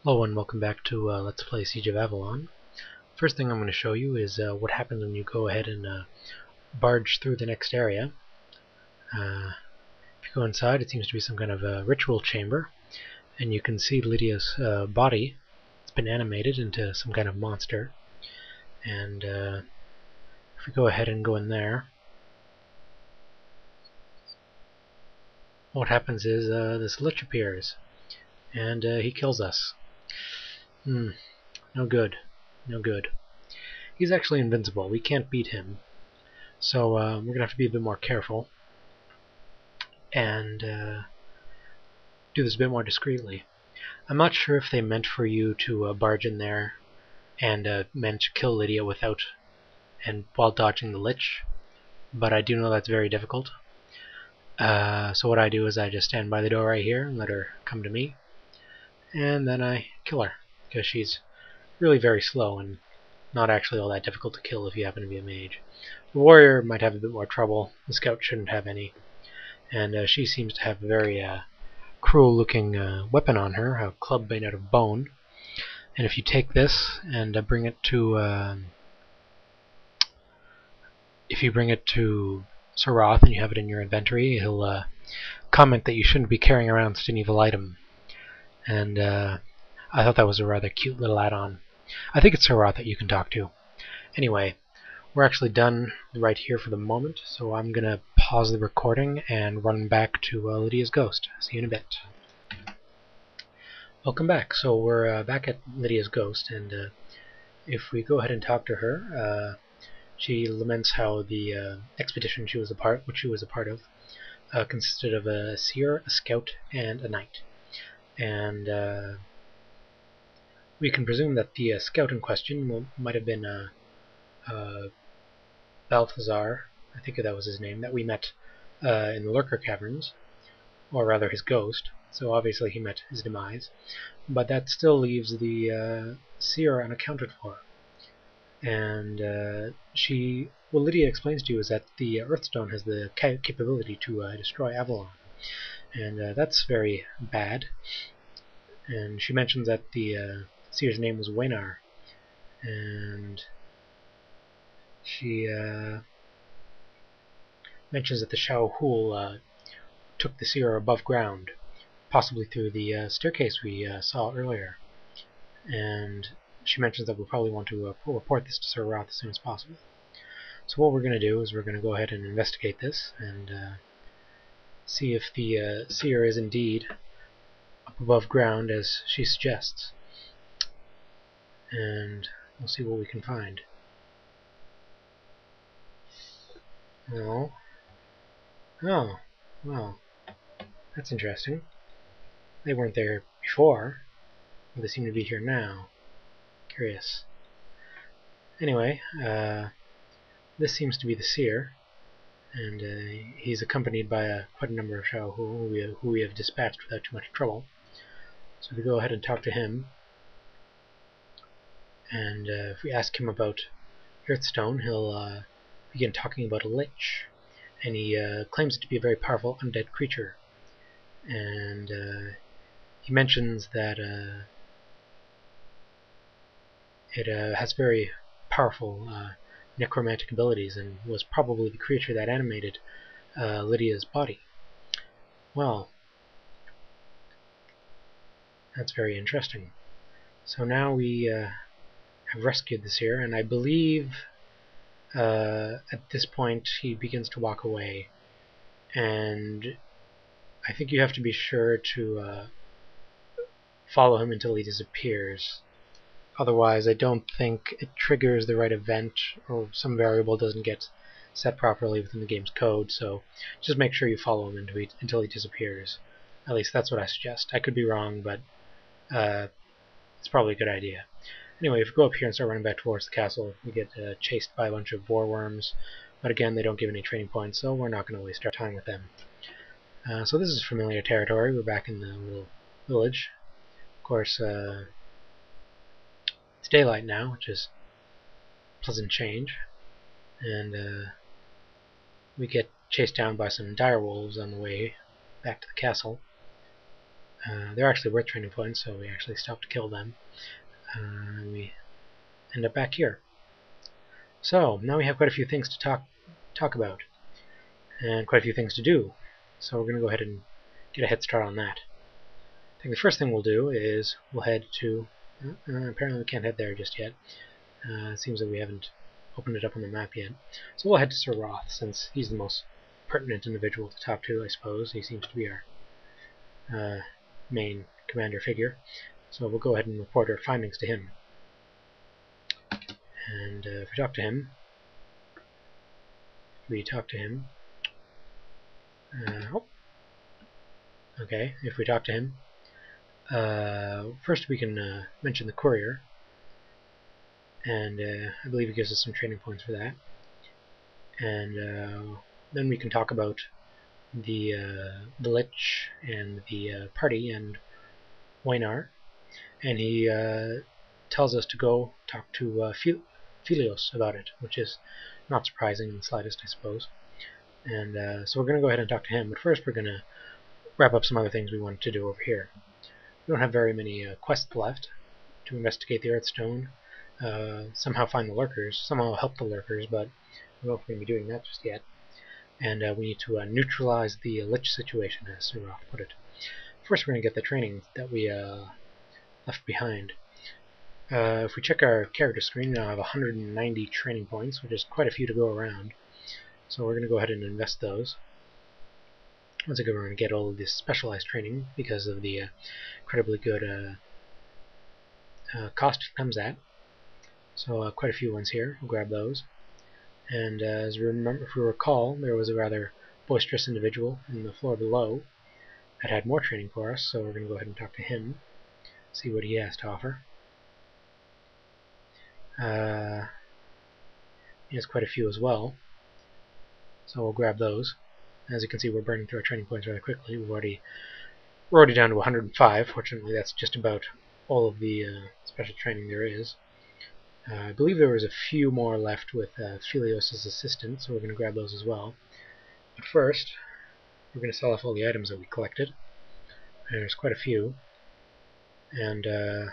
Hello and welcome back to Let's Play Siege of Avalon. First thing I'm going to show you is what happens when you go ahead and barge through the next area. If you go inside, it seems to be some kind of a ritual chamber, and you can see Lydia's body. It's been animated into some kind of monster. And if we go ahead and go in there, what happens is this Lich appears, and he kills us. No good. No good. He's actually invincible. We can't beat him. So we're going to have to be a bit more careful and do this a bit more discreetly. I'm not sure if they meant for you to barge in there and meant to kill Lydia while dodging the Lich, but I do know that's very difficult. So what I do is I just stand by the door right here and let her come to me, and then I kill her, because she's really very slow and not actually all that difficult to kill if you happen to be a mage. The warrior might have a bit more trouble. The scout shouldn't have any. And she seems to have a very cruel-looking weapon on her, a club made out of bone. And if you take this and bring it to Sarath and you have it in your inventory, he'll comment that you shouldn't be carrying around such an evil item. And I thought that was a rather cute little add-on. I think it's Sarath that you can talk to. Anyway, we're actually done right here for the moment, so I'm going to pause the recording and run back to Lydia's ghost. See you in a bit. Welcome back. So we're back at Lydia's ghost, and if we go ahead and talk to her, she laments how the expedition which she was a part of, consisted of a seer, a scout, and a knight. And we can presume that the scout in question might have been Balthazar, I think that was his name, that we met in the Lurker Caverns, or rather his ghost, so obviously he met his demise, but that still leaves the seer unaccounted for. And what Lydia explains to you is that the Earthstone has the capability to destroy Avalon, and that's very bad. And she mentions that the seer's name was Waynar, and she mentions that the Shaohul took the seer above ground, possibly through the staircase we saw earlier. And she mentions that we'll probably want to report this to Sir Roth as soon as possible. So what we're going to do is we're going to go ahead and investigate this and see if the seer is indeed up above ground as she suggests. And we'll see what we can find. Oh, well, that's interesting. They weren't there before, but they seem to be here now. Curious. Anyway, this seems to be the seer, and he's accompanied by quite a number of Shaohu who we have dispatched without too much trouble. So we go ahead and talk to him, and if we ask him about Earthstone, he'll begin talking about a lich, and he claims it to be a very powerful undead creature. And he mentions that it has very powerful necromantic abilities and was probably the creature that animated Lydia's body. Well, that's very interesting. So now we have rescued the seer, and I believe at this point he begins to walk away, and I think you have to be sure to follow him until he disappears. Otherwise, I don't think it triggers the right event, or some variable doesn't get set properly within the game's code, so just make sure you follow him until he disappears. At least that's what I suggest. I could be wrong, but it's probably a good idea. Anyway, if we go up here and start running back towards the castle, we get chased by a bunch of boar worms, but again, they don't give any training points, so we're not going to waste our time with them. So this is familiar territory. We're back in the little village. Of course, it's daylight now, which is a pleasant change, and we get chased down by some dire wolves on the way back to the castle. They're actually worth training points, so we actually stop to kill them. We end up back here. So now we have quite a few things to talk about, and quite a few things to do. So we're going to go ahead and get a head start on that. I think the first thing we'll do is we'll head to... apparently we can't head there just yet. It seems that we haven't opened it up on the map yet. So we'll head to Sir Roth, since he's the most pertinent individual to talk to, I suppose. He seems to be our main commander figure. So we'll go ahead and report our findings to him. And if we talk to him... okay, if we talk to him, first we can mention the courier, and I believe he gives us some training points for that. And then we can talk about the Lich and the party and Waynar, and he tells us to go talk to Philios about it, which is not surprising in the slightest, I suppose. And so we're going to go ahead and talk to him, but first we're going to wrap up some other things we wanted to do over here. We don't have very many quests left to investigate the Earthstone, somehow find the lurkers, somehow help the lurkers, but I don't know if we're going to be doing that just yet. And we need to neutralize the Lich situation, as Sir Roth put it. First we're going to get the training that we left behind. If we check our character screen, we now have 190 training points, which is quite a few to go around. So we're going to go ahead and invest those. Once again, we're going to get all of this specialized training because of the incredibly good cost it comes at. So quite a few ones here. We'll grab those. And as we remember, if we recall, there was a rather boisterous individual in the floor below that had more training for us. So we're going to go ahead and talk to him, see what he has to offer. He has quite a few as well. So we'll grab those. As you can see, we're burning through our training points rather quickly. We're already down to 105. Fortunately, that's just about all of the special training there is. I believe there was a few more left with Philios' assistant, so we're going to grab those as well. But first, we're going to sell off all the items that we collected. And there's quite a few. And I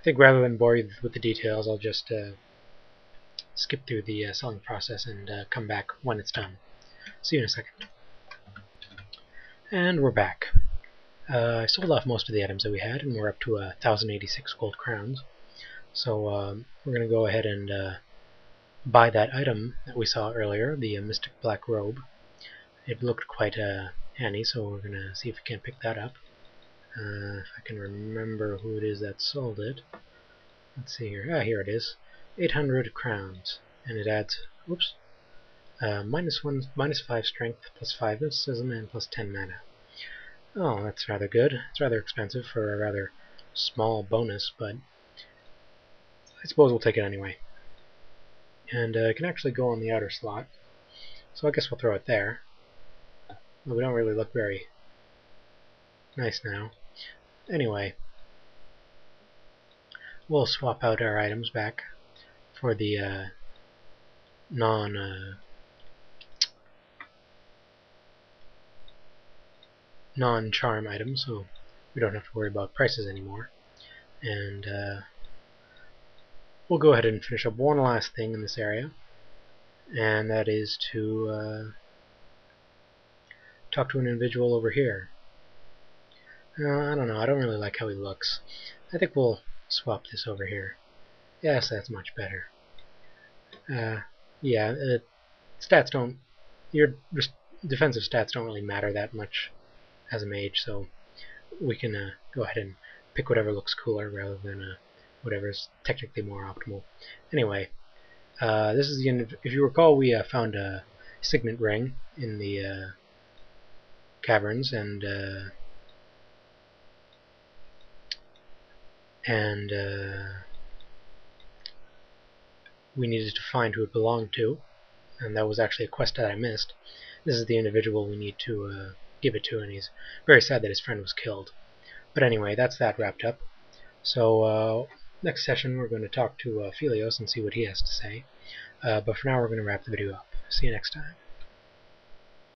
think rather than bore you with the details, I'll just skip through the selling process and come back when it's done. See you in a second. And we're back. I sold off most of the items that we had, and we're up to 1,086 gold crowns. So we're going to go ahead and buy that item that we saw earlier, the Mystic Black Robe. It looked quite handy, so we're going to see if we can pick that up. If I can remember who it is that sold it. Let's see here. Here it is. 800 crowns. And it adds, whoops, -5 strength, +5 mysticism, and +10 mana. Oh, that's rather good. It's rather expensive for a rather small bonus, but I suppose we'll take it anyway. And it can actually go on the outer slot, so I guess we'll throw it there. Well, we don't really look very nice now. Anyway, we'll swap out our items back for the non-charm items, so we don't have to worry about prices anymore. And we'll go ahead and finish up one last thing in this area, and that is to talk to an individual over here. I don't know, I don't really like how he looks. I think we'll swap this over here. Yes, that's much better. Yeah, stats don't... your defensive stats don't really matter that much as a mage, so we can go ahead and pick whatever looks cooler rather than whatever is technically more optimal. Anyway, this is the end of... if you recall, we found a signet ring in the caverns, and we needed to find who it belonged to, and that was actually a quest that I missed. This is the individual we need to give it to, and he's very sad that his friend was killed. But anyway, that's that wrapped up. So next session we're going to talk to Philios and see what he has to say. But for now we're going to wrap the video up. See you next time.